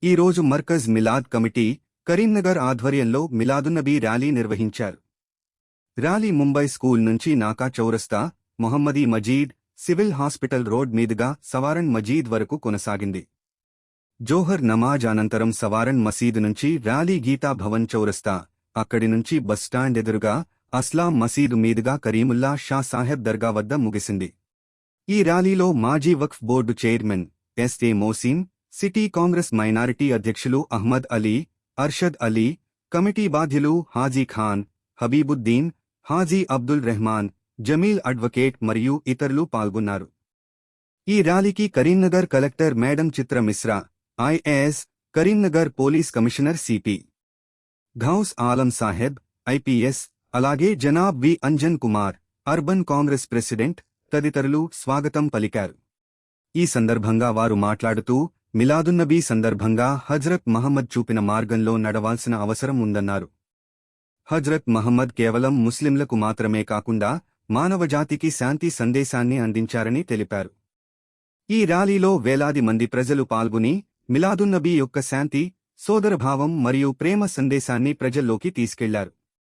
ఈ రోజు మర్కజ్ మిలాద్ కమిటీ కరీంనగర్ ఆధ్వర్యంలో మిలాదున్నబీ ర్యాలీ నిర్వహించారు. ర్యాలీ ముంబై స్కూల్ నుంచి నాకా చౌరస్తా, మొహమ్మదీ మజీద్, సివిల్ హాస్పిటల్ రోడ్ మీదుగా సవారణ్ మజీద్ వరకు కొనసాగింది. జోహర్ నమాజ్ అనంతరం సవారణ్ మసీదు నుంచి ర్యాలీ గీతా భవన్ చౌరస్తా, అక్కడి నుంచి బస్టాండ్ ఎదురుగా అస్లాం మసీదు మీదుగా కరీముల్లా షా సాహెబ్ దర్గా వద్ద ముగిసింది. ఈ ర్యాలీలో మాజీ Waqf board chairman S A. Mohsin, city Congress minority అధ్యక్షులు అహ్మద్ అలీ, అర్షద్ అలీ, కమిటీ బాధ్యులు హాజీ ఖాన్, హబీబుద్దీన్, హాజీ అబ్దుల్ రెహమాన్, జమీల్ అడ్వకేట్ మరియు ఇతరులు పాల్గొన్నారు. ఈ ర్యాలీకి Karimnagar collector madam Chitra Mishra, IAS, Karimnagar police commissioner CP Ghouse Alam Saheb, IPS, అలాగే జనాబ్ V Anjan Kumar, urban Congress president తదితరులు స్వాగతం పలికారు. ఈ సందర్భంగా వారు మాట్లాడుతూ మిలాదున్నబీ సందర్భంగా హజ్రత్ మహమ్మద్ చూపిన మార్గంలో నడవాల్సిన అవసరం ఉందన్నారు. హజ్రత్ మహమ్మద్ కేవలం ముస్లింలకు మాత్రమే కాకుండా మానవజాతికి శాంతి సందేశాన్ని అందించారని తెలిపారు. ఈ ర్యాలీలో వేలాది మంది ప్రజలు పాల్గొని మిలాదున్నబీ యొక్క శాంతి, సోదరభావం మరియు ప్రేమ సందేశాన్ని ప్రజల్లోకి తీసుకెళ్లారు.